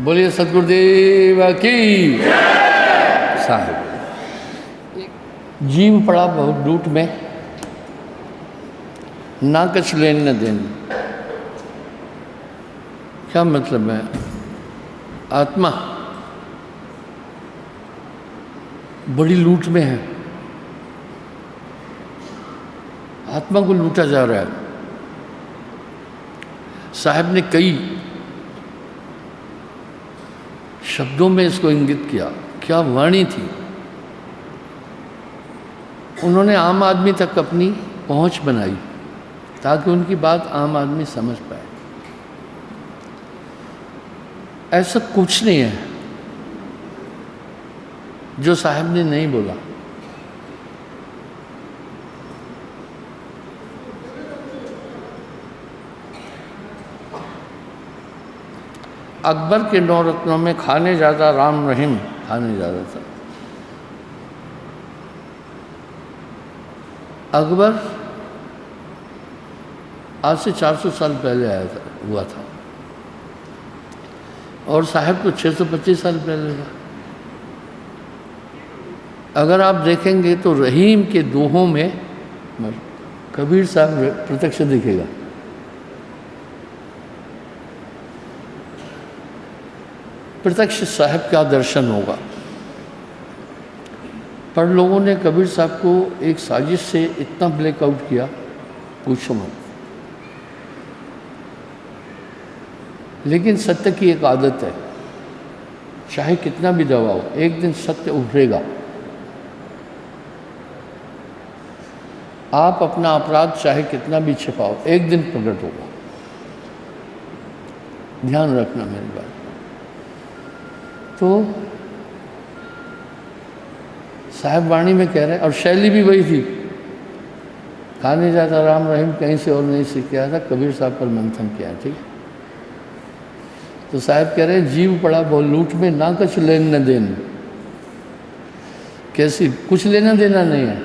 बोलिए सतगुरुदेव की साहब। जीव पड़ा बहुत लूट में, ना कुछ लेन न देन। क्या मतलब है? आत्मा बड़ी लूट में है, आत्मा को लूटा जा रहा है। साहब ने कई शब्दों में इसको इंगित किया। क्या वाणी थी! उन्होंने आम आदमी तक अपनी पहुंच बनाई ताकि उनकी बात आम आदमी समझ पाए। ऐसा कुछ नहीं है जो साहब ने नहीं बोला। अकबर के 9 रत्नों में खाने ज़्यादा राम रहीम खाने ज़्यादा था। अकबर आज से 400 साल पहले हुआ था और साहब तो 625 साल पहले था। अगर आप देखेंगे तो रहीम के दोहों में कबीर साहब प्रत्यक्ष दिखेगा। प्रत्यक्ष साहब का दर्शन होगा। पर लोगों ने कबीर साहब को एक साजिश से इतना ब्लैकआउट किया, पूछो मत। लेकिन सत्य की एक आदत है, चाहे कितना भी दबाओ, एक दिन सत्य उभरेगा। आप अपना अपराध चाहे कितना भी छिपाओ, एक दिन प्रकट होगा। ध्यान रखना मेरी बात। तो साहब वाणी में कह रहे हैं, और शैली भी वही थी। खाने जाता राम रहीम कहीं से और नहीं सीख के आया था, कबीर साहब पर मंथन किया। ठीक। तो साहब कह रहे हैं, जीव पड़ा बहुत लूट में, ना कुछ लेन न देन। कैसी? कुछ लेना देना नहीं है।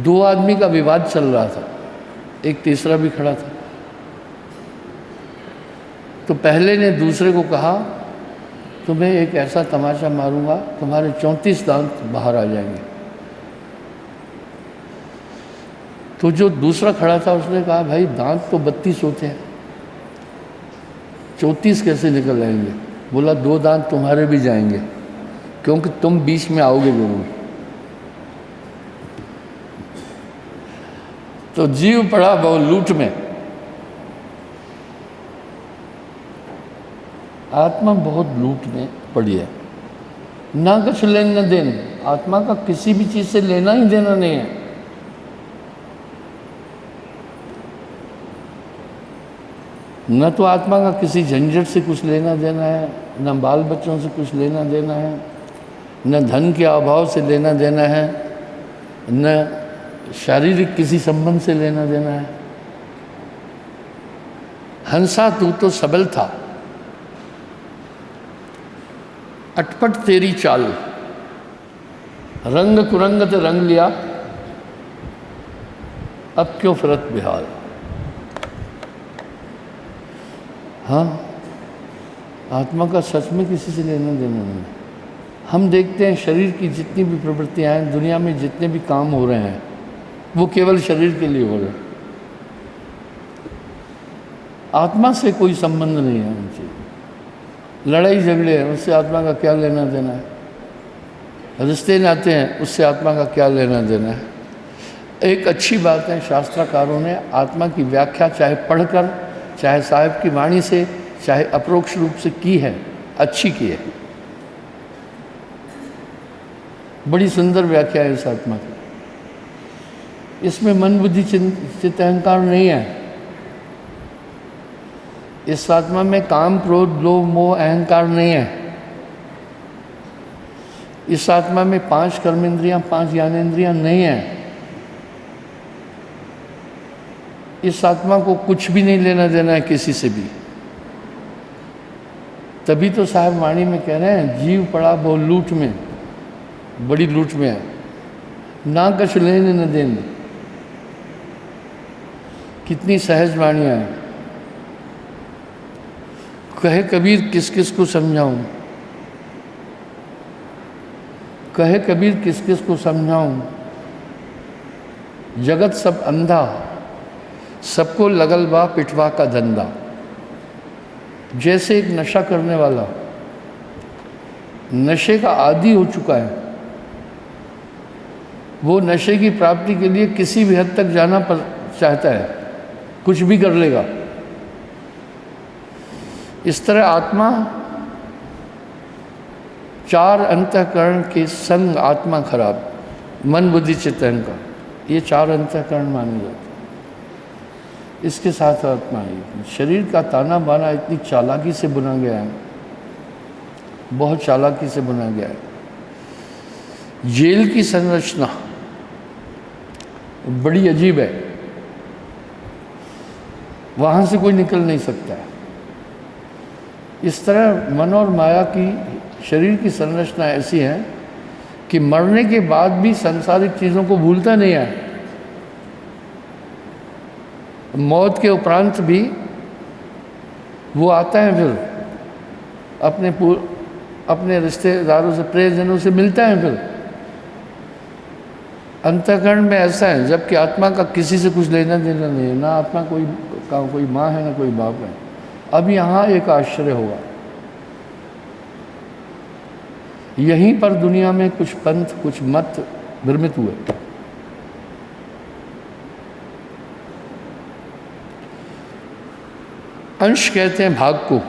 2 आदमी का विवाद चल रहा था, एक तीसरा भी खड़ा था। तो पहले ने दूसरे को कहा, तुम्हें एक ऐसा तमाचा मारूंगा, तुम्हारे 34 दांत बाहर आ जाएंगे। तो जो दूसरा खड़ा था उसने कहा, भाई दांत तो 32 होते हैं, 34 कैसे निकल आएंगे? बोला, 2 दांत तुम्हारे भी जाएंगे क्योंकि तुम बीच में आओगे जरूर। तो जीव पड़ा बहुत लूट में, आत्मा बहुत लूट में पड़ी है। ना कुछ लेन न देन। आत्मा का किसी भी चीज से लेना ही देना नहीं है। न तो आत्मा का किसी झंझट से कुछ लेना देना है, न बाल बच्चों से कुछ लेना देना है, न धन के अभाव से लेना देना है, न शारीरिक किसी संबंध से लेना देना है। हंसा तू तो सबल था, अटपट तेरी चाल, रंग कुरंगत रंग लिया, अब क्यों फिरत बेहाल। हाँ, आत्मा का सच में किसी से लेना देना नहीं। हम देखते हैं शरीर की जितनी भी प्रवृत्तियां हैं, दुनिया में जितने भी काम हो रहे हैं, वो केवल शरीर के लिए हो रहे हैं। आत्मा से कोई संबंध नहीं है उनसे। लड़ाई झगड़े हैं, उससे आत्मा का क्या लेना देना है। रिश्ते नाते हैं, उससे आत्मा का क्या लेना देना है। एक अच्छी बात है, शास्त्रकारों ने आत्मा की व्याख्या चाहे पढ़कर, चाहे साहब की वाणी से, चाहे अप्रोक्ष रूप से की है, अच्छी की है। बड़ी सुंदर व्याख्या है इस आत्मा की। इसमें मन बुद्धि चित्त अहंकार नहीं है। इस आत्मा में काम क्रोध लोभ मोह अहंकार नहीं है। इस आत्मा में 5 कर्मेंद्रियां 5 ज्ञानेंद्रियां नहीं है। इस आत्मा को कुछ भी नहीं लेना देना है किसी से भी। तभी तो साहब वाणी में कह रहे हैं, जीव पड़ा बहुत लूट में, बड़ी लूट में है, ना कुछ लेने न देने। कितनी सहज वाणियां हैं। कहे कबीर किस किस को समझाऊं, कहे कबीर किस किस को समझाऊं, जगत सब अंधा, सबको लगल बा पिटवा का धंधा। जैसे एक नशा करने वाला नशे का आदी हो चुका है, वो नशे की प्राप्ति के लिए किसी भी हद तक जाना चाहता है, कुछ भी कर लेगा। इस तरह आत्मा चार अंतःकरण के संग आत्मा खराब, मन बुद्धि चित्त अहंकार, ये चार अंतःकरण माने जाते हैं। इसके साथ आत्मा है। शरीर का ताना बाना इतनी चालाकी से बुना गया है, बहुत चालाकी से बुना गया है। जेल की संरचना बड़ी अजीब है, वहाँ से कोई निकल नहीं सकता है। इस तरह मन और माया की शरीर की संरचना ऐसी है कि मरने के बाद भी सांसारिक चीज़ों को भूलता नहीं है। मौत के उपरांत भी वो आता है, फिर अपने रिश्तेदारों से, प्रियजनों से मिलता है। फिर अंतःकरण में ऐसा है, जबकि आत्मा का किसी से कुछ लेना देना नहीं है, ना आत्मा कोई माँ है ना कोई बाप है। अब यहाँ एक आश्चर्य हुआ, यहीं पर दुनिया में कुछ पंथ कुछ मत निर्मित हुए। अंश कहते हैं भाग को,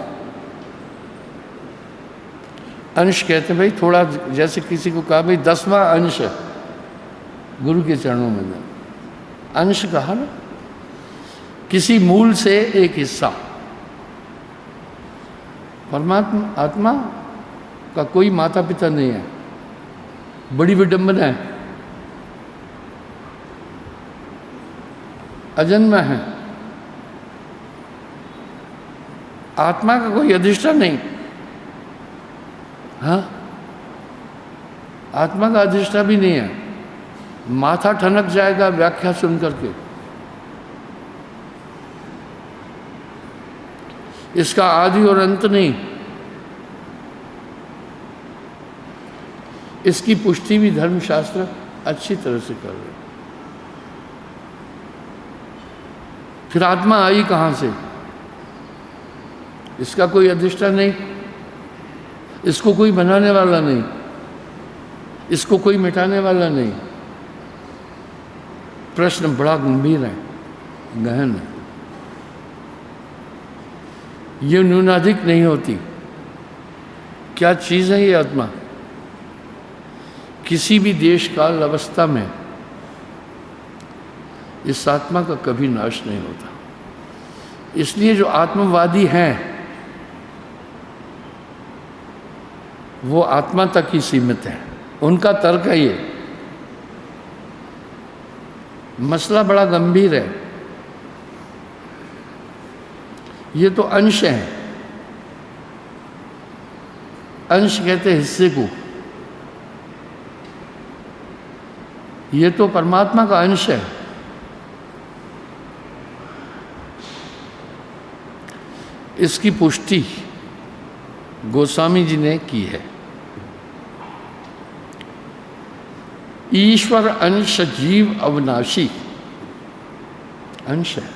अंश कहते हैं भाई थोड़ा, जैसे किसी को कहा भाई 10वां अंश है गुरु के चरणों में, अंश कहा ना, किसी मूल से एक हिस्सा। परमात्मा आत्मा का कोई माता पिता नहीं है, बड़ी विडंबना है। अजन्मा है, आत्मा का कोई अधिष्ठान नहीं। हाँ, आत्मा का अधिष्ठान भी नहीं है। माथा ठनक जाएगा व्याख्या सुन करके। इसका आदि और अंत नहीं। इसकी पुष्टि भी धर्मशास्त्र अच्छी तरह से कर रहे। फिर आत्मा आई कहाँ से? इसका कोई अधिष्ठान नहीं, इसको कोई बनाने वाला नहीं, इसको कोई मिटाने वाला नहीं। प्रश्न बड़ा गंभीर है, गहन है। ये न्यूनाधिक नहीं होती। क्या चीज़ है ये आत्मा? किसी भी देश काल अवस्था में इस आत्मा का कभी नाश नहीं होता। इसलिए जो आत्मवादी हैं वो आत्मा तक ही सीमित है। उनका तर्क है ये। मसला बड़ा गंभीर है। ये तो अंश है, अंश कहते हैं हिस्से को। ये तो परमात्मा का अंश है। इसकी पुष्टि गोस्वामी जी ने की है। ईश्वर अंश जीव अविनाशी, अंश है।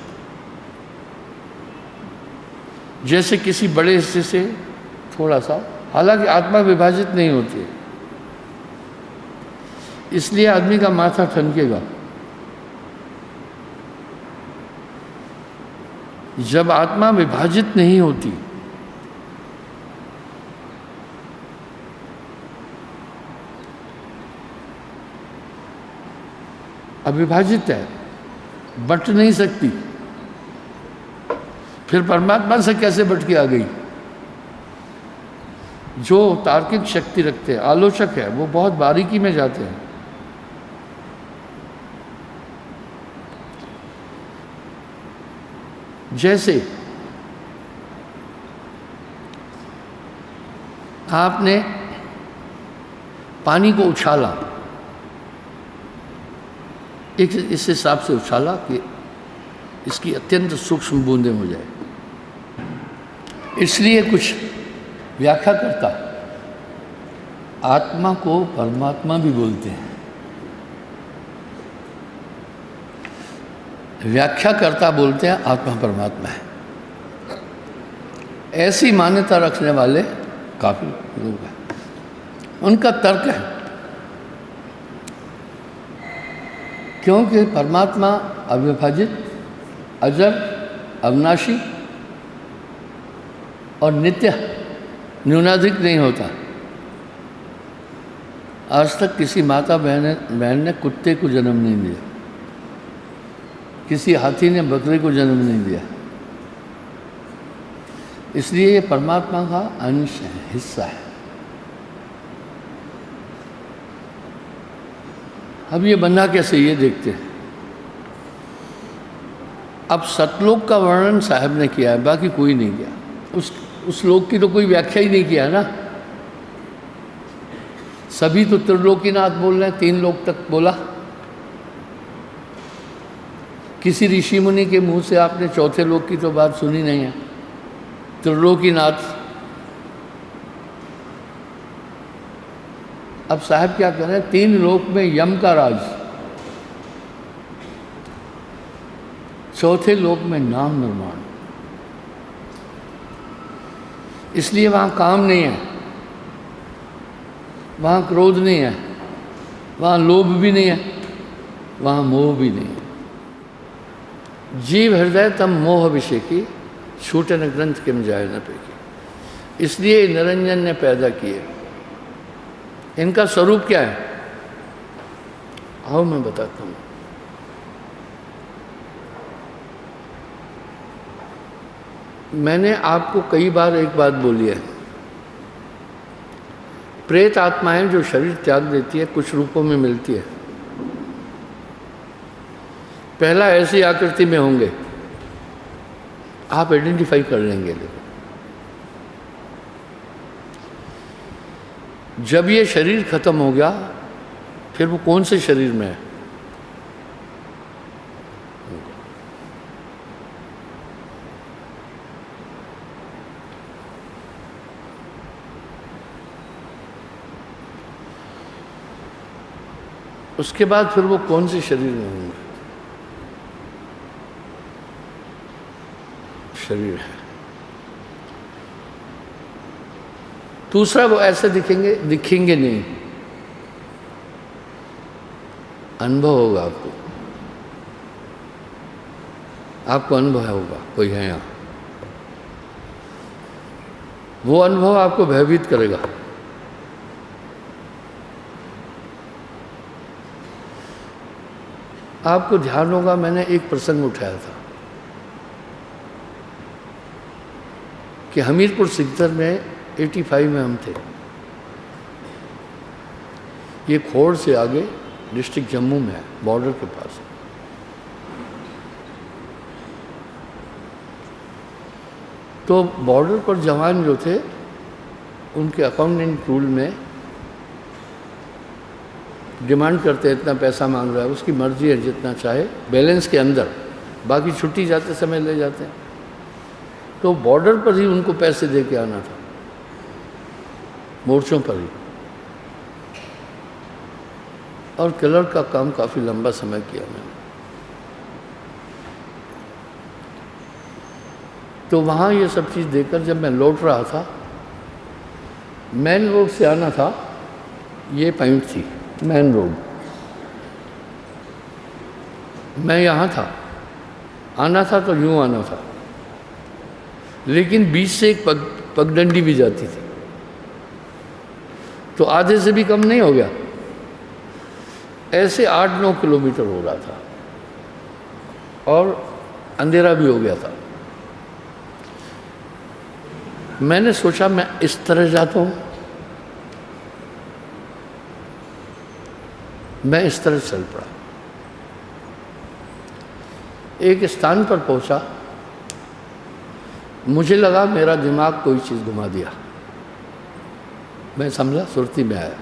जैसे किसी बड़े हिस्से से थोड़ा सा, हालांकि आत्मा विभाजित नहीं होती है, इसलिए आदमी का माथा ठनकेगा। जब आत्मा विभाजित नहीं होती, अविभाजित है, बट नहीं सकती, फिर परमात्मा से कैसे बट के आ गई? जो तार्किक शक्ति रखते हैं, आलोचक है, वो बहुत बारीकी में जाते हैं। जैसे आपने पानी को उछाला, एक इस हिसाब से उछाला कि इसकी अत्यंत सूक्ष्म बूंदें हो जाए। इसलिए कुछ व्याख्या करता आत्मा को परमात्मा भी बोलते हैं। व्याख्याकर्ता बोलते हैं आत्मा परमात्मा है। ऐसी मान्यता रखने वाले काफ़ी लोग हैं। उनका तर्क है क्योंकि परमात्मा अविभाजित, अजर, अविनाशी और नित्य, न्यूनाधिक नहीं होता। आज तक किसी माता बहन ने कुत्ते को जन्म नहीं दिया, किसी हाथी ने बकरे को जन्म नहीं दिया। इसलिए ये परमात्मा का अंश है, हिस्सा है। अब ये बना कैसे, ये देखते हैं। अब सतलोक का वर्णन साहब ने किया है, बाकी कोई नहीं किया। उस लोक की तो कोई व्याख्या ही नहीं किया ना। सभी तो त्रिलोकीनाथ बोल रहे हैं, 3 लोक तक बोला। किसी ऋषि मुनि के मुंह से आपने चौथे लोक की तो बात सुनी नहीं है। त्रिलोकीनाथ। अब साहब क्या कर रहे हैं, 3 लोक में यम का राज, चौथे लोक में नाम निर्माण। इसलिए वहाँ काम नहीं है, वहाँ क्रोध नहीं है, वहाँ लोभ भी नहीं है, वहाँ मोह भी नहीं है। जीव हृदय तम मोह विषय की, छूटे न ग्रंथ के में जाए न पेकी। इसलिए निरंजन ने पैदा किए। इनका स्वरूप क्या है, आओ मैं बताता हूँ। मैंने आपको कई बार एक बात बोली है, प्रेत आत्माएं जो शरीर त्याग देती है कुछ रूपों में मिलती है। पहला ऐसी आकृति में होंगे, आप आइडेंटिफाई कर लेंगे। जब ये शरीर खत्म हो गया, फिर वो कौन से शरीर में है, उसके बाद फिर वो कौन से शरीर में होंगे। शरीर है। दूसरा, वो ऐसे दिखेंगे नहीं, अनुभव होगा आपको। आपको अनुभव होगा कोई है यहाँ, वो अनुभव आपको भयभीत करेगा। आपको ध्यान होगा, मैंने एक प्रसंग उठाया था कि हमीरपुर सिकदर में 85 में हम थे। ये खोड़ से आगे डिस्ट्रिक्ट जम्मू में है, बॉर्डर के पास। तो बॉर्डर पर जवान जो थे, उनके अकाउंटेंट रूल में डिमांड करते हैं, इतना पैसा मांग रहा है, उसकी मर्जी है जितना चाहे, बैलेंस के अंदर, बाकी छुट्टी जाते समय ले जाते हैं। तो बॉर्डर पर ही उनको पैसे दे के आना था, मोर्चों पर ही। और क्लर्क का काम काफ़ी लंबा समय किया मैंने। तो वहाँ ये सब चीज़ देखकर जब मैं लौट रहा था, मेन रोड से आना था, ये पॉइंट थी मेन रोड, मैं यहाँ था, आना था तो यूँ आना था, लेकिन बीच से एक पगडंडी भी जाती थी, तो आधे से भी कम नहीं हो गया। ऐसे 8-9 किलोमीटर हो रहा था और अंधेरा भी हो गया था। मैंने सोचा मैं इस तरह जाता हूँ, मैं इस तरह चल पड़ा। एक स्थान पर पहुंचा, मुझे लगा मेरा दिमाग कोई चीज़ घुमा दिया। मैं समझा, सुरती में आया।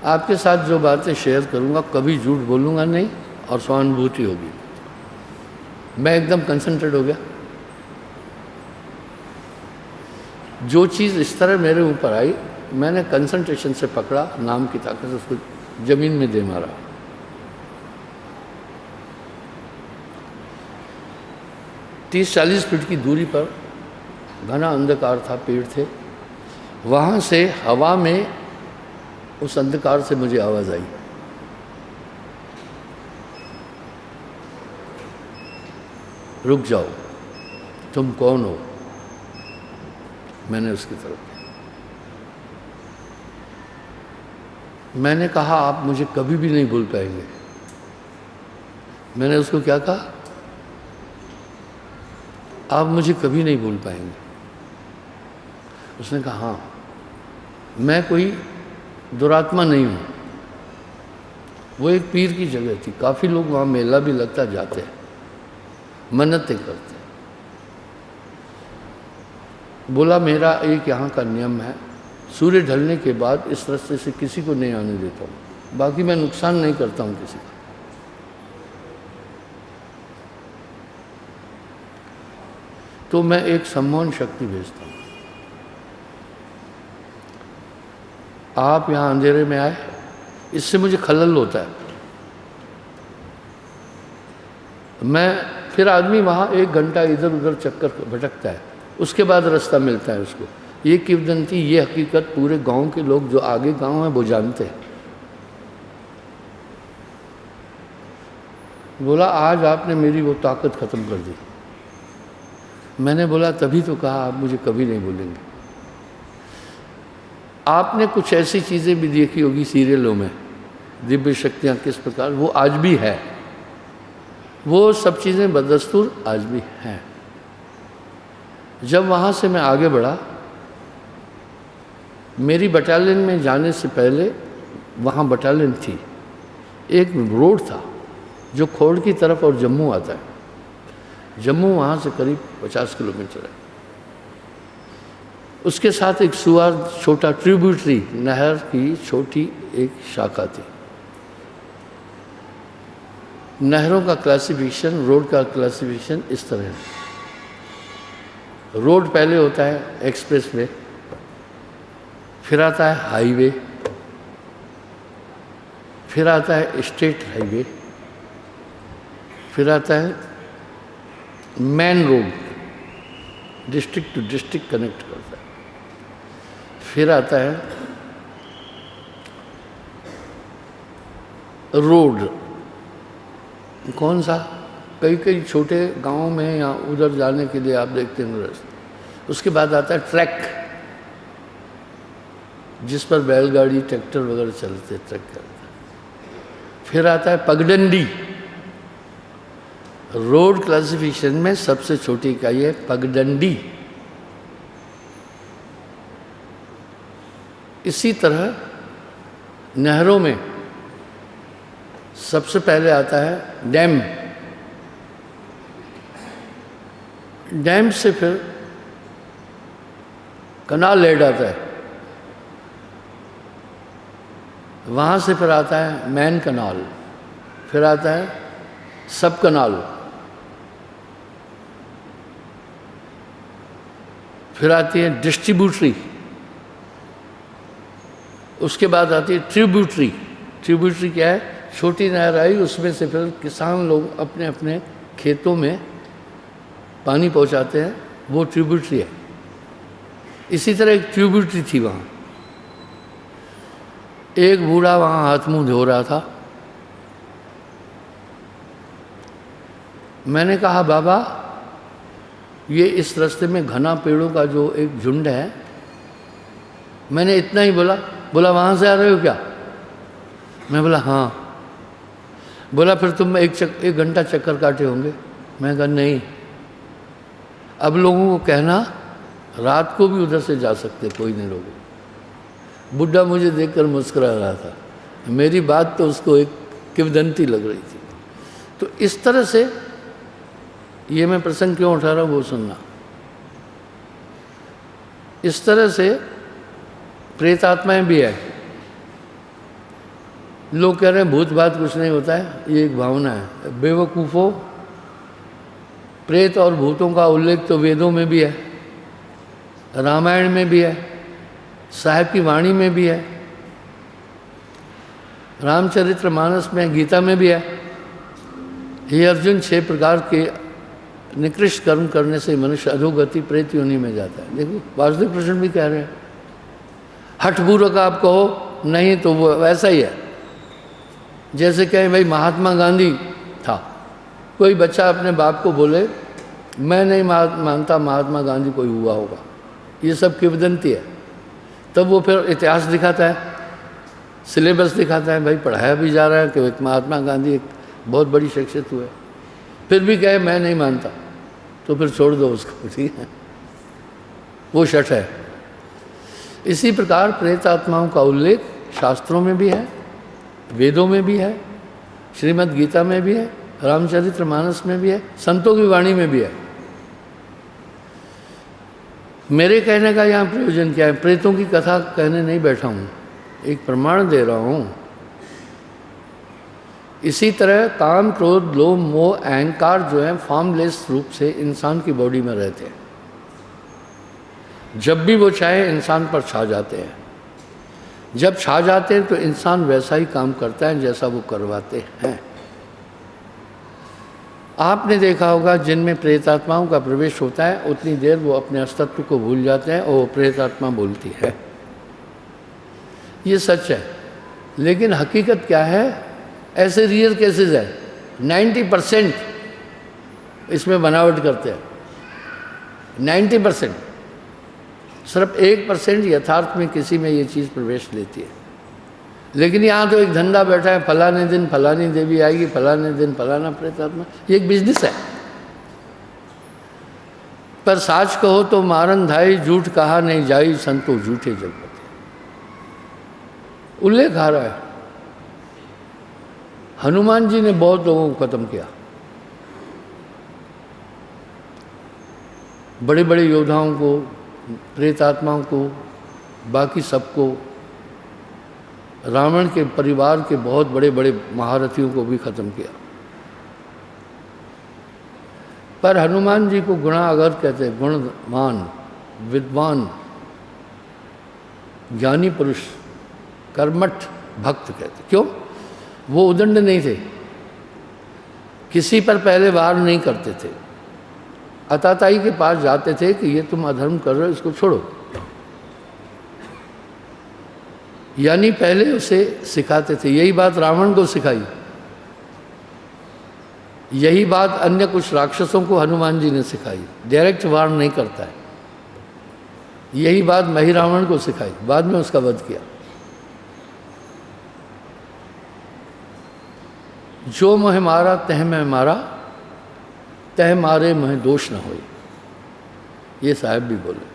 आपके साथ जो बातें शेयर करूंगा, कभी झूठ बोलूंगा नहीं और सहानुभूति होगी। मैं एकदम कंसंट्रेट हो गया। जो चीज़ इस तरह मेरे ऊपर आई, मैंने कंसंट्रेशन से पकड़ा, नाम की ताकत से उसको जमीन में दे मारा। तीस 40 फीट की दूरी पर घना अंधकार था, पेड़ थे। वहाँ से हवा में उस अंधकार से मुझे आवाज़ आई, रुक जाओ, तुम कौन हो? मैंने उसकी तरफ किया। मैंने कहा, आप मुझे कभी भी नहीं भूल पाएंगे। मैंने उसको क्या कहा? आप मुझे कभी नहीं भूल पाएंगे। उसने कहा, हाँ, मैं कोई दुरात्मा नहीं हूँ। वो एक पीर की जगह थी, काफ़ी लोग वहाँ, मेला भी लगता, जाते हैं, मन्नतें करते हैं। बोला, मेरा एक यहाँ का नियम है, सूर्य ढलने के बाद इस रास्ते से किसी को नहीं आने देता हूँ, बाकी मैं नुकसान नहीं करता हूँ किसी का। तो मैं एक सम्मोहन शक्ति भेजता हूँ। आप यहाँ अंधेरे में आए, इससे मुझे खलल होता है। मैं फिर आदमी वहाँ 1 घंटा इधर उधर चक्कर भटकता है, उसके बाद रास्ता मिलता है उसको। ये किंवदंती, ये हकीकत पूरे गांव के लोग जो आगे गांव हैं वो जानते हैं। बोला, आज आपने मेरी वो ताकत ख़त्म कर दी। मैंने बोला, तभी तो कहा आप मुझे कभी नहीं भूलेंगे। आपने कुछ ऐसी चीज़ें भी देखी होगी सीरियलों में, दिव्य शक्तियाँ किस प्रकार, वो आज भी है। वो सब चीज़ें बदस्तूर आज भी हैं। जब वहाँ से मैं आगे बढ़ा, मेरी बटालियन में जाने से पहले वहाँ बटालियन थी, एक रोड था जो खोड़ की तरफ और जम्मू आता है। जम्मू वहाँ से करीब 50 किलोमीटर है। उसके साथ एक सुआर, छोटा ट्रिब्यूटरी, नहर की छोटी एक शाखा थी। नहरों का क्लासिफिकेशन, रोड का क्लासिफिकेशन इस तरह है। रोड पहले होता है एक्सप्रेस वे, फिर आता है हाईवे, फिर आता है स्टेट हाईवे, फिर आता है main road, district to district connect करता है, फिर आता है रोड। कौन सा? कई कई छोटे गांवों में या उधर जाने के लिए आप देखते हैं रास्ते। उसके बाद आता है ट्रैक, जिस पर बैलगाड़ी, ट्रैक्टर वगैरह चलते, ट्रैक करते। फिर आता है पगडंडी। रोड क्लासिफिकेशन में सबसे छोटी इकाई है पगडंडी। इसी तरह नहरों में सबसे पहले आता है डैम। डैम से फिर कनाल हेड आता है, वहाँ से फिर आता है मैन कनाल, फिर आता है सब कनाल, फिर आती है डिस्ट्रीब्यूटरी, उसके बाद आती है ट्रिब्यूटरी। ट्रिब्यूटरी क्या है? छोटी नहर आई, उसमें से फिर किसान लोग अपने अपने खेतों में पानी पहुंचाते हैं, वो ट्रिब्यूटरी है। इसी तरह एक ट्रिब्यूटरी थी वहाँ। एक बूढ़ा वहाँ हाथ मुंह धो रहा था। मैंने कहा, बाबा, ये इस रास्ते में घना पेड़ों का जो एक झुंड है, मैंने इतना ही बोला। बोला, वहाँ से आ रहे हो क्या? मैं बोला, हाँ। बोला, फिर तुम 1 घंटा चक्कर काटे होंगे? मैं कहा, नहीं। अब लोगों को कहना रात को भी उधर से जा सकते, कोई नहीं रोके। बुढ़ा मुझे देखकर मुस्कुरा रहा था। मेरी बात तो उसको एक किंवदंती लग रही थी। तो इस तरह से ये मैं प्रसंग क्यों उठा रहा हूँ वो सुनना। इस तरह से प्रेत आत्माएं भी है। लोग कह रहे हैं भूत बात कुछ नहीं होता है, ये एक भावना है। बेवकूफ़ों, प्रेत और भूतों का उल्लेख तो वेदों में भी है, रामायण में भी है, साहिब की वाणी में भी है, रामचरितमानस में, गीता में भी है। हे अर्जुन, 6 प्रकार के निकृष्ट कर्म करने से मनुष्य अधोगति प्रेत योनि में जाता है। देखो वासुदेव कृष्ण भी कह रहे हैं, हठपूर्वक आप कहो नहीं तो वो वैसा ही है जैसे कहें भाई महात्मा गांधी था। कोई बच्चा अपने बाप को बोले मैं नहीं मानता महात्मा गांधी कोई हुआ होगा, ये सब किंवदंती है। तब वो फिर इतिहास दिखाता है, सिलेबस दिखाता है, भाई पढ़ाया भी जा रहा है कि महात्मा गांधी एक बहुत बड़ी शख्सियत हुए, फिर भी कहे मैं नहीं मानता, तो फिर छोड़ दो उसको, ठीक है, वो शठ है। इसी प्रकार प्रेत आत्माओं का उल्लेख शास्त्रों में भी है, वेदों में भी है, श्रीमद् गीता में भी है, रामचरितमानस में भी है, संतों की वाणी में भी है। मेरे कहने का यहाँ प्रयोजन क्या है? प्रेतों की कथा कहने नहीं बैठा हूँ, एक प्रमाण दे रहा हूँ। इसी तरह काम, क्रोध, लोभ, मोह, अहंकार जो है फॉर्मलेस रूप से इंसान की बॉडी में रहते हैं। जब भी वो चाहे इंसान पर छा जाते हैं। जब छा जाते हैं तो इंसान वैसा ही काम करता है जैसा वो करवाते हैं। आपने देखा होगा जिनमें प्रेतात्माओं का प्रवेश होता है उतनी देर वो अपने अस्तित्व को भूल जाते हैं और प्रेतात्मा बोलती है। ये सच है, लेकिन हकीकत क्या है? ऐसे रियल केसेस है, 90% इसमें बनावट करते हैं, 90%। सिर्फ 1% यथार्थ में किसी में ये चीज़ प्रवेश लेती है। लेकिन यहाँ तो एक धंधा बैठा है, फलाने दिन फलानी देवी आएगी, फलाने दिन फलाना प्रेतात्मा, ये एक बिजनेस है। पर साच कहो तो मारन धाई, झूठ कहा नहीं जाई, संतो झूठे जगपति। उल्लेख आ रहा है, हनुमान जी ने बहुत लोगों को खत्म किया, बड़े बड़े योद्धाओं को, प्रेतात्माओं को, बाकी सबको, रावण के परिवार के बहुत बड़े बड़े महारथियों को भी खत्म किया। पर हनुमान जी को गुणागर कहते हैं, गुणवान, विद्वान, ज्ञानी पुरुष, कर्मठ भक्त कहते। क्यों? वो उदंड नहीं थे, किसी पर पहले वार नहीं करते थे, अताताई के पास जाते थे कि ये तुम अधर्म कर रहे हो, इसको छोड़ो, यानी पहले उसे सिखाते थे। यही बात रावण को सिखाई, यही बात अन्य कुछ राक्षसों को हनुमान जी ने सिखाई। डायरेक्ट वार नहीं करता है, यही बात मही रावण को सिखाई, बाद में उसका वध किया। जो मोह मारा तह में मारा, तह मारे मोह दोष न होए, ये साहब भी बोले।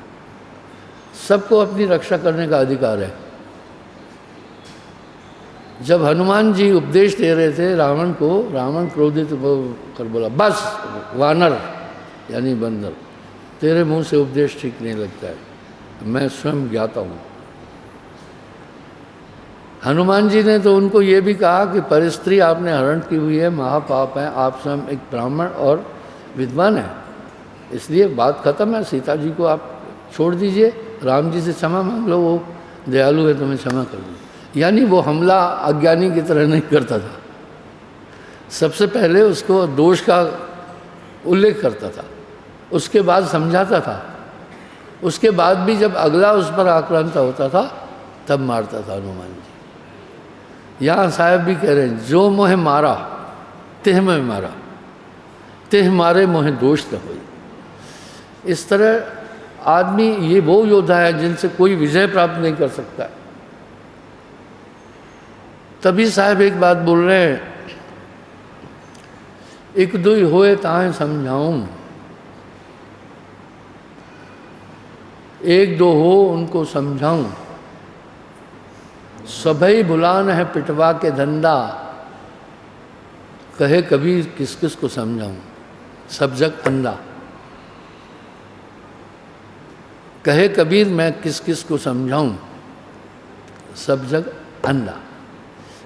सबको अपनी रक्षा करने का अधिकार है। जब हनुमान जी उपदेश दे रहे थे रावण को, रावण क्रोधित कर बोला, बस वानर यानी बंदर, तेरे मुंह से उपदेश ठीक नहीं लगता है, मैं स्वयं ज्ञाता हूँ। हनुमान जी ने तो उनको ये भी कहा कि परिस्त्री आपने हरण की हुई है, महापाप है, आप स्वयं एक ब्राह्मण और विद्वान है, इसलिए बात खत्म है, सीता जी को आप छोड़ दीजिए, राम जी से क्षमा मांग लो, वो दयालु है, तुम्हें क्षमा कर दो। यानी वो हमला अज्ञानी की तरह नहीं करता था, सबसे पहले उसको दोष का उल्लेख करता था, उसके बाद समझाता था, उसके बाद भी जब अगला उस पर आक्रांत होता था तब मारता था हनुमान जी। यहाँ साहब भी कह रहे हैं, जो मोह मारा तिह में मारा, तिह मारे मोह दोष न होई। इस तरह आदमी, ये वो योद्धा है जिनसे कोई विजय प्राप्त नहीं कर सकता है। तभी साहब एक बात बोल रहे हैं, एक दुई होए ताहे समझाऊं, एक दो हो उनको समझाऊं, सभई भुलान है पिटवा के धंधा, कहे कबीर किस किस को समझाऊं, सब जग अंधा। कहे कबीर मैं किस किस को समझाऊं, सब जग अंधा।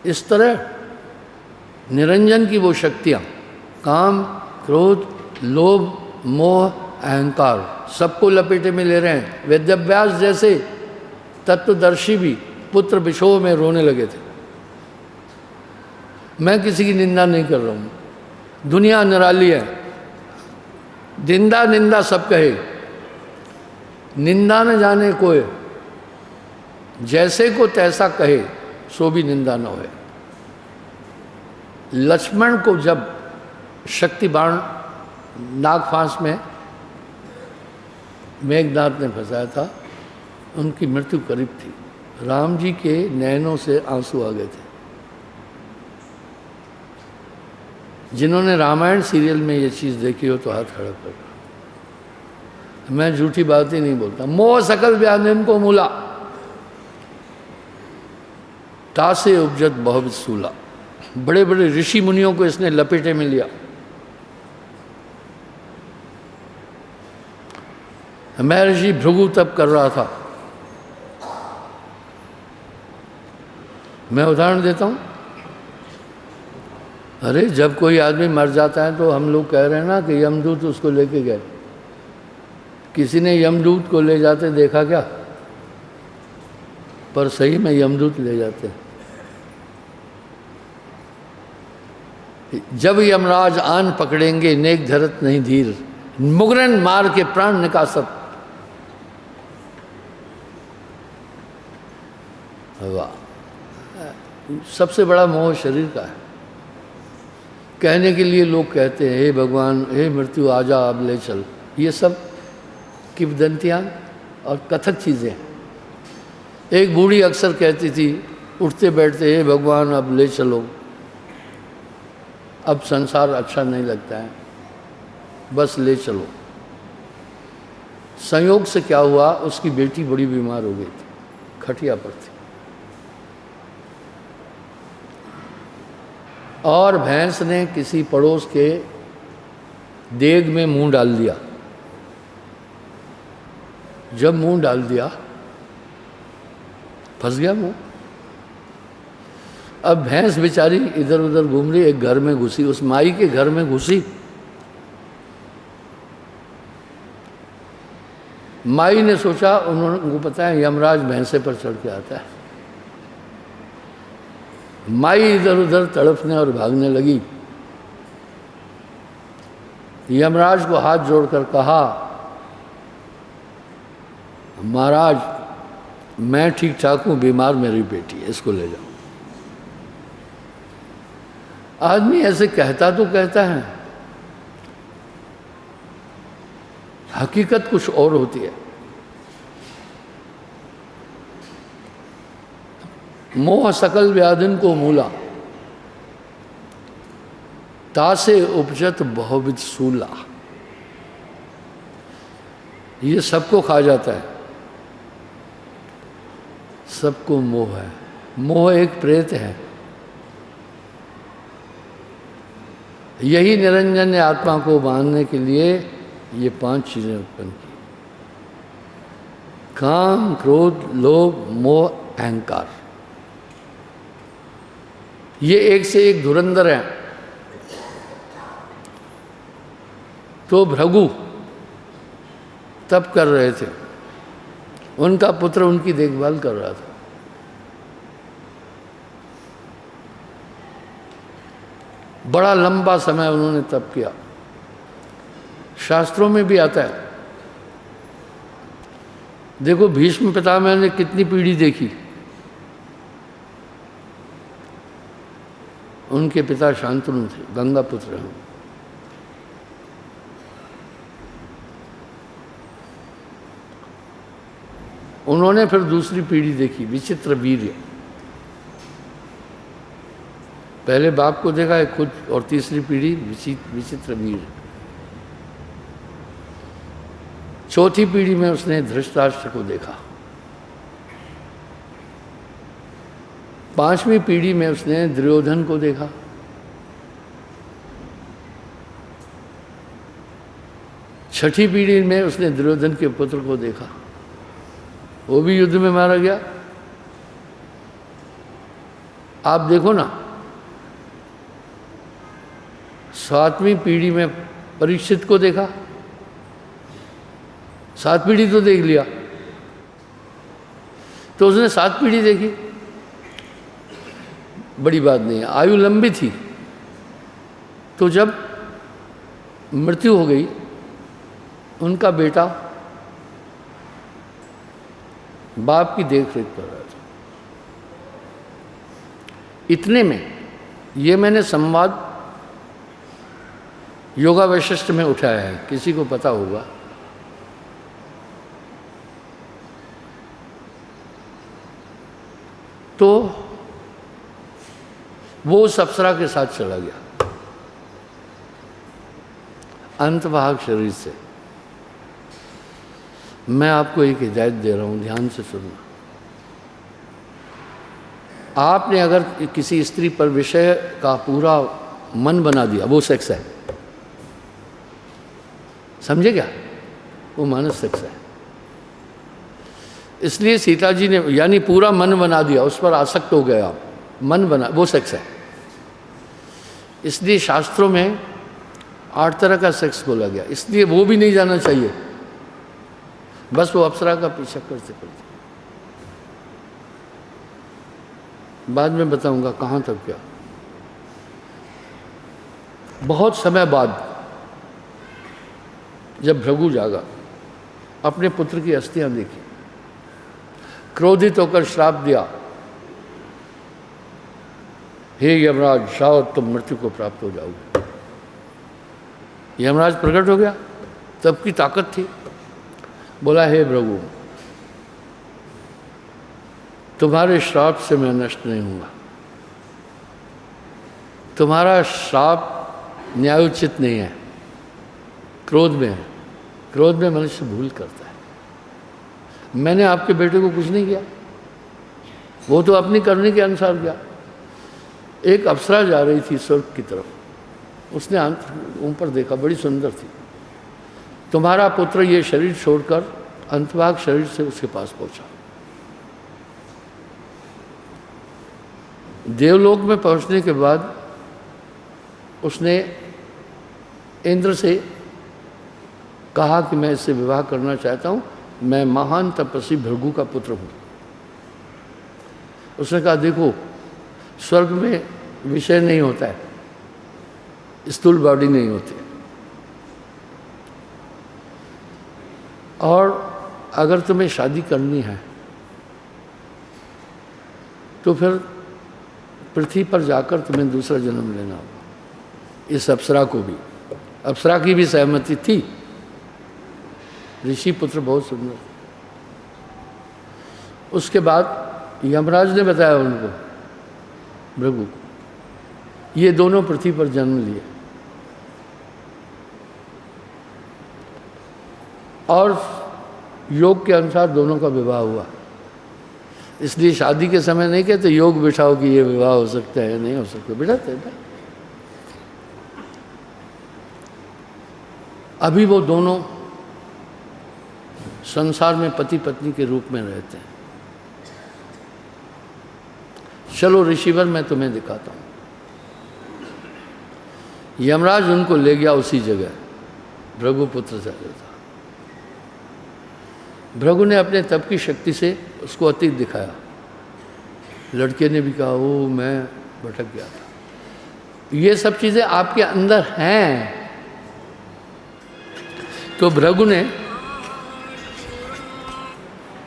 इस तरह निरंजन की वो शक्तियाँ, काम, क्रोध, लोभ, मोह, अहंकार सबको लपेटे में ले रहे हैं। वेदव्यास जैसे तत्वदर्शी भी पुत्र विशोह में रोने लगे थे। मैं किसी की निंदा नहीं कर रहा हूँ, दुनिया निराली है, निंदा निंदा सब कहे, निंदा न जाने कोई, जैसे को तैसा कहे सो भी निंदा न होए। लक्ष्मण को जब शक्ति बाण नागफांस में मेघनाथ ने फंसाया था, उनकी मृत्यु करीब थी। राम जी के नैनों से आंसू आ गए थे। जिन्होंने रामायण सीरियल में ये चीज़ देखी हो तो हाथ खड़ा कर। मैं झूठी बात ही नहीं बोलता। मोह सकल व्याधिन को मूला, तासे उपजत बहुविध सूला। बड़े बड़े ऋषि मुनियों को इसने लपेटे में लिया। महर्षि भृगु तप कर रहा था। मैं उदाहरण देता हूँ। अरे जब कोई आदमी मर जाता है तो हम लोग कह रहे हैं ना कि यमदूत उसको लेके गए। किसी ने यमदूत को ले जाते देखा क्या? पर सही में यमदूत ले जाते हैं। जब यमराज आन पकड़ेंगे नेक धरत नहीं धीर, मुगरन मार के प्राण निकासत। वाह! सबसे बड़ा मोह शरीर का है। कहने के लिए लोग कहते हैं हे भगवान, हे मृत्यु आजा अब ले चल। ये सब किंवदंतियाँ और कथक चीज़ें हैं। एक बूढ़ी अक्सर कहती थी उठते बैठते, हे भगवान अब ले चलो, अब संसार अच्छा नहीं लगता है, बस ले चलो। संयोग से क्या हुआ, उसकी बेटी बड़ी बीमार हो गई थी, खटिया पर थी, और भैंस ने किसी पड़ोस के देग में मुंह डाल दिया। जब मुंह डाल दिया, फंस गया मुंह। अब भैंस बेचारी इधर उधर घूम रही, एक घर में घुसी, उस माई के घर में घुसी। माई ने सोचा, उनको पता है यमराज भैंसे पर चढ़ के आता है। माई इधर उधर तड़पने और भागने लगी। यमराज को हाथ जोड़कर कहा, महाराज मैं ठीक ठाक हूं, बीमार मेरी बेटी है, इसको ले जाओ। आदमी ऐसे कहता तो कहता है, हकीकत कुछ और होती है। मोह सकल व्याधिन को मूला, तासे उपजत बहुविध सूला। ये सबको खा जाता है, सबको मोह है। मोह एक प्रेत है। यही निरंजन ने आत्मा को बांधने के लिए ये 5 चीजें उत्पन्न की: काम, क्रोध, लोभ, मोह, अहंकार। ये एक से एक धुरंधर हैं। तो भृगु तप कर रहे थे, उनका पुत्र उनकी देखभाल कर रहा था। बड़ा लंबा समय उन्होंने तप किया। शास्त्रों में भी आता है, देखो भीष्म पितामह ने कितनी पीढ़ी देखी। उनके पिता शांतनु थे, गंगा पुत्र हैं। उन्होंने फिर दूसरी पीढ़ी देखी, विचित्र वीर्य। पहले बाप को देखा है खुद, और तीसरी पीढ़ी विचित्र वीर्य। चौथी पीढ़ी में उसने धृतराष्ट्र को देखा। 5वीं पीढ़ी में उसने दुर्योधन को देखा। 6ठी पीढ़ी में उसने दुर्योधन के पुत्र को देखा, वो भी युद्ध में मारा गया। आप देखो ना, 7वीं पीढ़ी में परीक्षित को देखा, 7 पीढ़ी तो देख लिया, तो उसने 7 पीढ़ी देखी, बड़ी बात नहीं है, आयु लंबी थी। तो जब मृत्यु हो गई, उनका बेटा बाप की देख रेख कर रहा था। इतने में ये मैंने संवाद योगा वैशिष्ट में उठाया है, किसी को पता होगा। तो वो उस अप्सरा के साथ चला गया अंतवाहक शरीर से। मैं आपको एक हिदायत दे रहा हूं, ध्यान से सुनना। आपने अगर किसी स्त्री पर विषय का पूरा मन बना दिया, वो सेक्स है, समझे क्या? वो मानस सेक्स है। इसलिए सीता जी ने, यानी पूरा मन बना दिया, उस पर आसक्त हो गए आप, मन बना, वो सेक्स है। इसलिए शास्त्रों में 8 तरह का सेक्स बोला गया, इसलिए वो भी नहीं जाना चाहिए। बस वो अप्सरा का पीछा करते करते, बाद में बताऊंगा कहाँ तक क्या। बहुत समय बाद जब भृगु जागा, अपने पुत्र की अस्थियां देखी, क्रोधित होकर श्राप दिया, हे यमराज, जाओ तुम मृत्यु को प्राप्त हो जाओगे। यमराज प्रकट हो गया, तब की ताकत थी। बोला, हे भृगु, तुम्हारे श्राप से मैं नष्ट नहीं हूँगा। तुम्हारा श्राप न्यायोचित नहीं है, क्रोध में है। क्रोध में मनुष्य भूल करता है। मैंने आपके बेटे को कुछ नहीं किया, वो तो अपनी करने के अनुसार गया। एक अप्सरा जा रही थी स्वर्ग की तरफ, उसने ऊपर देखा, बड़ी सुंदर थी। तुम्हारा पुत्र ये शरीर छोड़कर अंतभाग शरीर से उसके पास पहुंचा। देवलोक में पहुंचने के बाद उसने इंद्र से कहा कि मैं इससे विवाह करना चाहता हूं, मैं महान तपस्वी भृगु का पुत्र हूं। उसने कहा, देखो स्वर्ग में विषय नहीं होता है, स्थूल बॉडी नहीं होती, और अगर तुम्हें शादी करनी है तो फिर पृथ्वी पर जाकर तुम्हें दूसरा जन्म लेना होगा। इस अप्सरा को भी, अप्सरा की भी सहमति थी। ऋषि पुत्र बहुत सुंदर। उसके बाद यमराज ने बताया उनको, भृगु को, ये दोनों पृथ्वी पर जन्म लिए और योग के अनुसार दोनों का विवाह हुआ। इसलिए शादी के समय नहीं कहते योग बिठाओ कि ये विवाह हो सकता है, नहीं हो सकता, बिठाते हैं। अभी वो दोनों संसार में पति पत्नी के रूप में रहते हैं। चलो ऋषिवर, मैं तुम्हें दिखाता हूं। यमराज उनको ले गया उसी जगह, भृगुपुत्र से था। भृगु ने अपने तप की शक्ति से उसको अतीत दिखाया। लड़के ने भी कहा, ओ मैं भटक गया था। ये सब चीजें आपके अंदर हैं। तो भृगु ने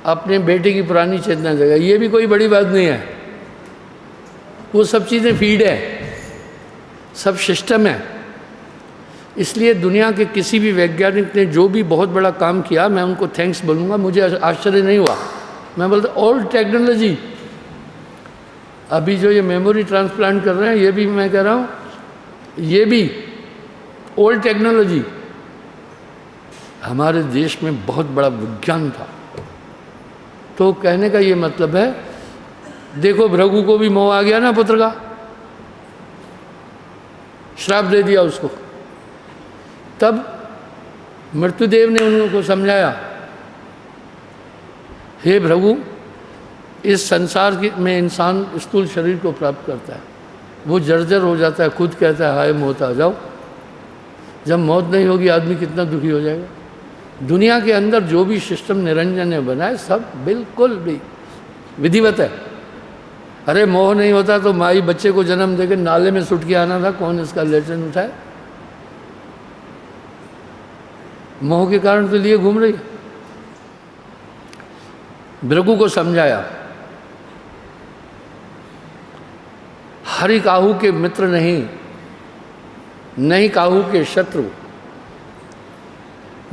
अपने बेटे की पुरानी चेतना जगाई। ये भी कोई बड़ी बात नहीं है, वो सब चीज़ें फीड है, सब सिस्टम है। इसलिए दुनिया के किसी भी वैज्ञानिक ने जो भी बहुत बड़ा काम किया, मैं उनको थैंक्स बोलूँगा। मुझे आश्चर्य नहीं हुआ, मैं बोलता ऑल टेक्नोलॉजी। अभी जो ये मेमोरी ट्रांसप्लांट कर रहे हैं, ये भी मैं कह रहा हूँ, ये भी ओल्ड टेक्नोलॉजी। हमारे देश में बहुत बड़ा विज्ञान था। तो कहने का ये मतलब है, देखो भृगु को भी मोह आ गया ना पुत्र का, श्राप दे दिया उसको। तब मृत्युदेव ने उनको समझाया, हे भृगु, इस संसार में इंसान स्थूल शरीर को प्राप्त करता है, वो जर्जर हो जाता है, खुद कहता है हाय मौत आ जाओ। जब मौत नहीं होगी आदमी कितना दुखी हो जाएगा। दुनिया के अंदर जो भी सिस्टम निरंजन ने बनाए सब बिल्कुल भी विधिवत है। अरे मोह नहीं होता तो माई बच्चे को जन्म देकर नाले में सुट के आना था, कौन इसका लेसन उठाए? मोह के कारण तो लिए घूम रही। भृगु को समझाया, हरि काहू के मित्र नहीं, नहीं काहू के शत्रु,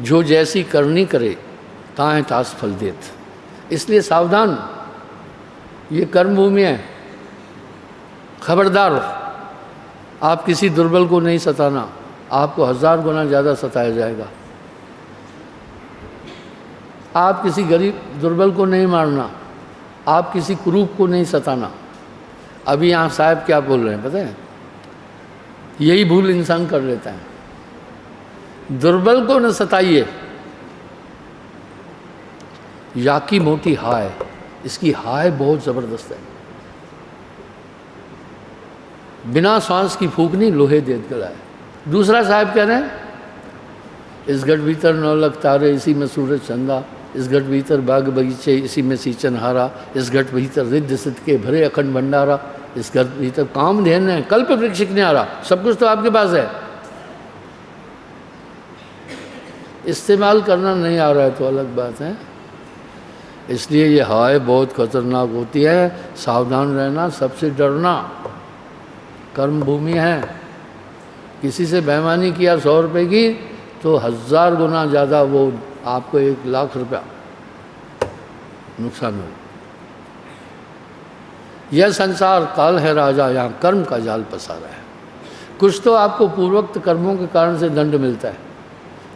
जो जैसी करनी करे ताहे तास फल देत। इसलिए सावधान, ये कर्म भूमि है, खबरदार। आप किसी दुर्बल को नहीं सताना, आपको 1000 गुना ज़्यादा सताया जाएगा। आप किसी गरीब दुर्बल को नहीं मारना, आप किसी कुरूप को नहीं सताना। अभी यहाँ साहब क्या बोल रहे हैं पता है? यही भूल इंसान कर लेता है। दुर्बल को न सताइए, या की मोटी हाय, इसकी हाय बहुत ज़बरदस्त है। बिना सांस की फूकनी लोहे देत गलाए। दूसरा साहब कह रहे हैं, इस गढ़ भीतर 9 लाख तारे, इसी में सूरज चंदा, इस गढ़ भीतर बाग बगीचे, इसी में सींचन हारा, इस गढ़ भीतर रिद्ध सिद्ध के भरे अखंड भंडारा, इस गढ़ भीतर काम ध्यान है, कल्प वृक्ष न्यारा। सब कुछ तो आपके पास है, इस्तेमाल करना नहीं आ रहा है तो अलग बात है। इसलिए ये हाय बहुत खतरनाक होती है, सावधान रहना, सबसे डरना। कर्म भूमि है, किसी से बेईमानी किया 100 रुपये की तो 1000 गुना ज़्यादा वो आपको 1 लाख रुपया नुकसान हो। यह संसार काल है राजा, यहाँ कर्म का जाल पसारा है। कुछ तो आपको पूर्वोक्त कर्मों के कारण से दंड मिलता है,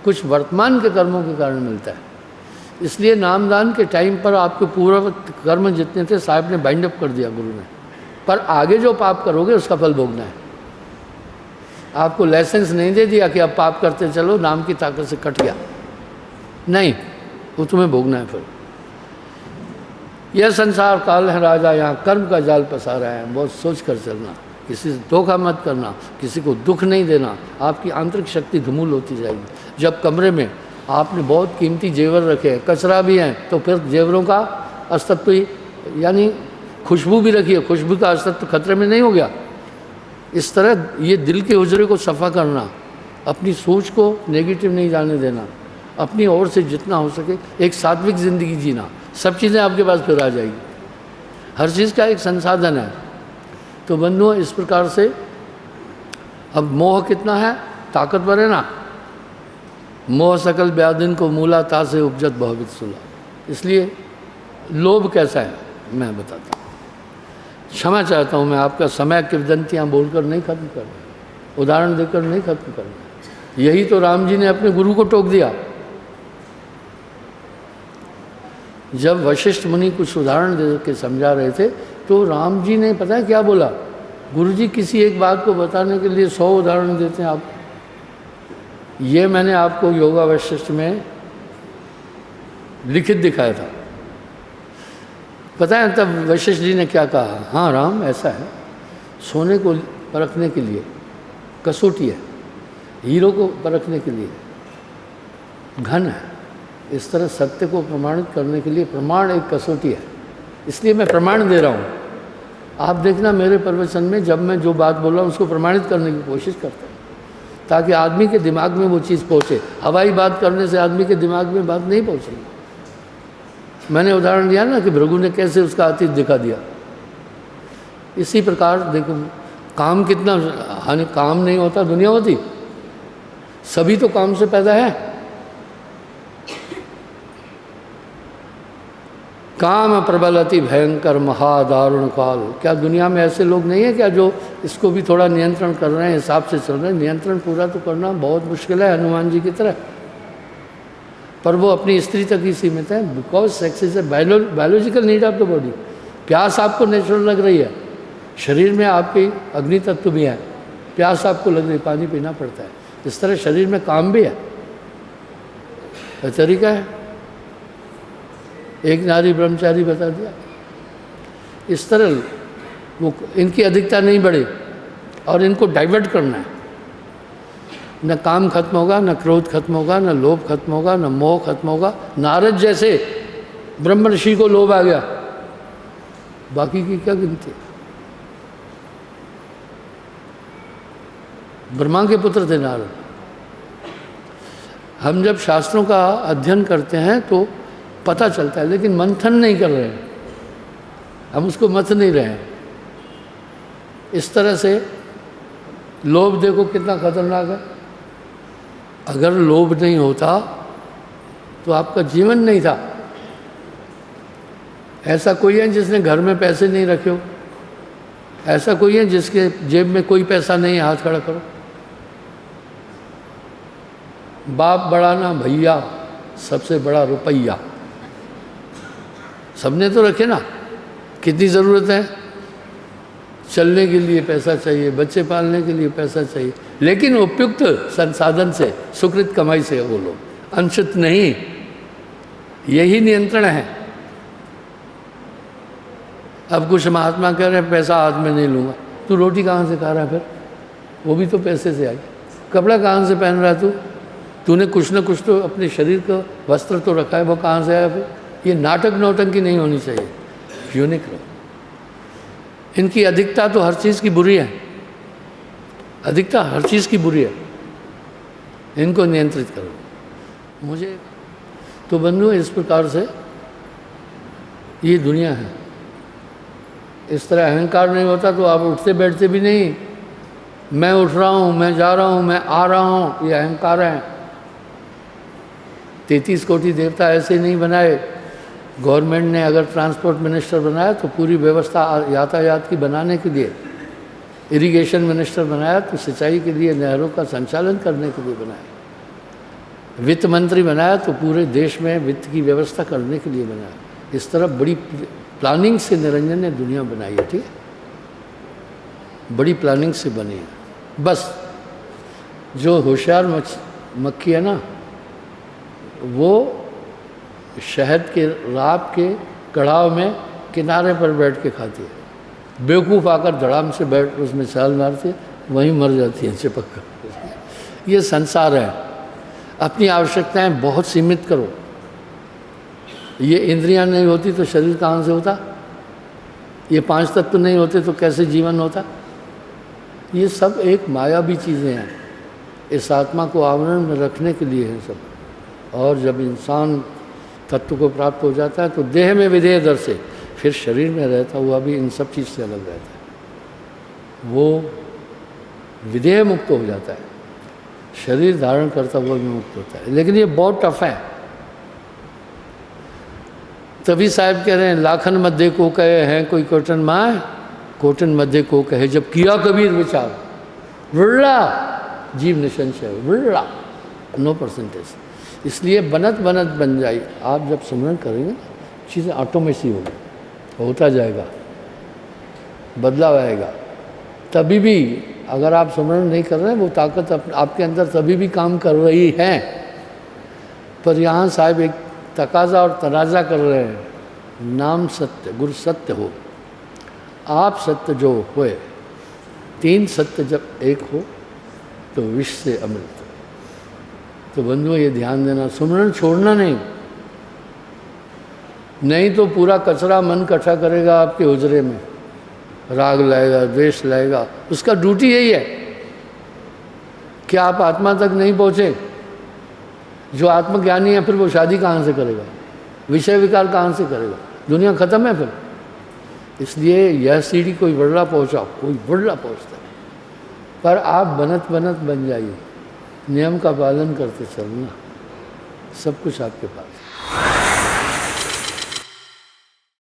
कुछ वर्तमान के कर्मों के कारण मिलता है। इसलिए नामदान के टाइम पर आपके पूर्वोक्त कर्म जितने थे साहब ने बाइंड अप कर दिया गुरु ने, पर आगे जो पाप करोगे उसका फल भोगना है। आपको लाइसेंस नहीं दे दिया कि अब पाप करते चलो, नाम की ताकत से कट गया, नहीं, वो तुम्हें भोगना है फिर। यह संसार काल है राजा, यहाँ कर्म का जाल पसारा है। बहुत सोच कर चलना, किसी से धोखा मत करना, किसी को दुख नहीं देना, आपकी आंतरिक शक्ति धूमिल होती जाएगी। जब कमरे में आपने बहुत कीमती जेवर रखे हैं, कचरा भी है, तो फिर जेवरों का अस्तित्व यानी खुशबू भी रखिए, खुशबू का अस्तित्व खतरे में नहीं हो गया। इस तरह ये दिल के उजरे को सफ़ा करना, अपनी सोच को नेगेटिव नहीं जाने देना, अपनी ओर से जितना हो सके एक सात्विक ज़िंदगी जीना, सब चीज़ें आपके पास फिर आ जाएगी। हर चीज़ का एक संसाधन है। तो बंधुओं, इस प्रकार से अब मोह कितना है, ताकतवर है ना। मोह सकल व्याधिन को मूला ता से उपजत बहुविध सुला। इसलिए लोभ कैसा है मैं बताता हूँ। क्षमा चाहता हूँ, मैं आपका समय किंवदंतियाँ बोलकर नहीं खत्म करना, उदाहरण देकर नहीं खत्म करना। यही तो राम जी ने अपने गुरु को टोक दिया। जब वशिष्ठ मुनि कुछ उदाहरण दे के समझा रहे थे तो राम जी ने पता है क्या बोला, गुरु जी किसी एक बात को बताने के लिए 100 उदाहरण देते हैं आप। ये मैंने आपको योगा वशिष्ठ में लिखित दिखाया था। पता है तब वशिष्ठ जी ने क्या कहा, हाँ राम ऐसा है, सोने को परखने के लिए कसौटी है, हीरो को परखने के लिए घन है, इस तरह सत्य को प्रमाणित करने के लिए प्रमाण एक कसौटी है। इसलिए मैं प्रमाण दे रहा हूँ। आप देखना मेरे प्रवचन में जब मैं जो बात बोल रहा हूँ उसको प्रमाणित करने की कोशिश करता हूँ, ताकि आदमी के दिमाग में वो चीज़ पहुँचे। हवाई बात करने से आदमी के दिमाग में बात नहीं पहुँचेगी। मैंने उदाहरण दिया ना कि भृगु ने कैसे उसका अतीत दिखा दिया। इसी प्रकार देखो, काम कितना हानि, काम नहीं होता दुनिया होती, सभी तो काम से पैदा है। काम प्रबल अति भयंकर महादारुण काल। क्या दुनिया में ऐसे लोग नहीं है क्या जो इसको भी थोड़ा नियंत्रण कर रहे हैं, हिसाब से चल रहे हैं? नियंत्रण पूरा तो करना बहुत मुश्किल है, हनुमान जी की तरह, पर वो अपनी स्त्री तक ही सीमित है। Because sex is a biological need of the body. प्यास आपको नेचुरल लग रही है, शरीर में आपकी अग्नि तत्व भी है, प्यास आपको लग रही, पानी पीना पड़ता है। इस तरह शरीर में काम भी है, तरीका है। एक नारी ब्रह्मचारी बता दिया। इस तरह वो इनकी अधिकता नहीं बढ़े और इनको डाइवर्ट करना है। न काम खत्म होगा, न क्रोध खत्म होगा, न लोभ खत्म होगा, न मोह खत्म होगा। नारद जैसे ब्रह्म ऋषि को लोभ आ गया, बाकी की क्या गिनती। ब्रह्मा के पुत्र थे नारद। हम जब शास्त्रों का अध्ययन करते हैं तो पता चलता है, लेकिन मंथन नहीं कर रहे हैं, हम उसको मथ नहीं रहे हैं। इस तरह से लोभ देखो कितना खतरनाक है। अगर लोभ नहीं होता तो आपका जीवन नहीं था। ऐसा कोई है जिसने घर में पैसे नहीं रखे हो? ऐसा कोई है जिसके जेब में कोई पैसा नहीं है? हाथ खड़ा करो। बाप बड़ा ना भैया, सबसे बड़ा रुपया। सबने तो रखे ना। कितनी ज़रूरत है? चलने के लिए पैसा चाहिए, बच्चे पालने के लिए पैसा चाहिए, लेकिन उपयुक्त संसाधन से, सुकृत कमाई से वो लोग, अनुचित नहीं। यही नियंत्रण है। अब कुछ महात्मा कह रहे हैं पैसा हाथ में नहीं लूँगा। तू रोटी कहाँ से खा रहा है फिर? वो भी तो पैसे से आई। कपड़ा कहाँ से पहन रहा है तू? तूने कुछ न कुछ तो अपने शरीर का वस्त्र तो रखा है, वो कहाँ से आया फिर? ये नाटक नौटंकी नहीं होनी चाहिए। यूनिक रहो। इनकी अधिकता तो हर चीज़ की बुरी है। अधिकता हर चीज़ की बुरी है। इनको नियंत्रित करो। मुझे तो बंधु इस प्रकार से ये दुनिया है। इस तरह अहंकार नहीं होता तो आप उठते बैठते भी नहीं। मैं उठ रहा हूँ, मैं जा रहा हूँ, मैं आ रहा हूँ, ये अहंकार है। 33 कोटि देवता ऐसे नहीं बनाए। गवर्नमेंट ने अगर ट्रांसपोर्ट मिनिस्टर बनाया तो पूरी व्यवस्था यातायात की बनाने के लिए, इरिगेशन मिनिस्टर बनाया तो सिंचाई के लिए, नहरों का संचालन करने के लिए बनाया, वित्त मंत्री बनाया तो पूरे देश में वित्त की व्यवस्था करने के लिए बनाया। इस तरह बड़ी प्लानिंग से निरंजन ने दुनिया बनाई है। ठीक है, बड़ी प्लानिंग से बनी है। बस जो होशियार मक्खी है ना, वो शहद के राब के कड़ाव में किनारे पर बैठ के खाती है। बेवकूफ़ आकर धड़ाम से बैठ उसमें छाल मारती है, वहीं मर जाती है चिपक कर। ये संसार है। अपनी आवश्यकताएं बहुत सीमित करो। ये इंद्रियां नहीं होती तो शरीर कहाँ से होता? ये 5 तत्व नहीं होते तो कैसे जीवन होता? ये सब एक मायावी चीज़ें हैं। इस आत्मा को आवरण में रखने के लिए है सब। और जब इंसान तत्व को प्राप्त हो जाता है तो देह में विधेय दर से फिर शरीर में रहता हुआ भी इन सब चीज़ से अलग रहता है। वो विधेय मुक्त हो जाता है, शरीर धारण करता हुआ भी मुक्त होता है। लेकिन ये बहुत टफ है। तभी साहब कह रहे हैं लाखन मध्य को कहे हैं कोई कोटन माए, कोटन मध्य को कहे जब किया कबीर विचार। विरला जीव निसंशय, विरला, नो परसेंटेज। इसलिए बनत बनत बन जाए। आप जब स्मरण करेंगे चीज़ें ऑटोमेसी होता जाएगा, बदलाव आएगा। तभी भी अगर आप स्मरण नहीं कर रहे हैं, वो ताकत आपके अंदर तभी भी काम कर रही है। पर यहाँ साहब एक तकाजा और तनाजा कर रहे हैं, नाम सत्य, गुरु सत्य हो, आप सत्य जो होए। 3 सत्य जब एक हो तो विश्व से अमृत। तो बंधुओं ये ध्यान देना, सुमरण छोड़ना नहीं तो पूरा कचरा मन इकट्ठा करेगा आपके हुजरे में, राग लाएगा, द्वेष लाएगा। उसका ड्यूटी यही है कि आप आत्मा तक नहीं पहुँचे। जो आत्मज्ञानी है फिर वो शादी कहाँ से करेगा, विषय विकार कहाँ से करेगा? दुनिया खत्म है फिर। इसलिए यह सीढ़ी कोई बड़ा पहुँचा, कोई बड़ा पहुँचता है। पर आप बनत बनत बन जाइए, नियम का पालन करते चलना, सब कुछ आपके पास।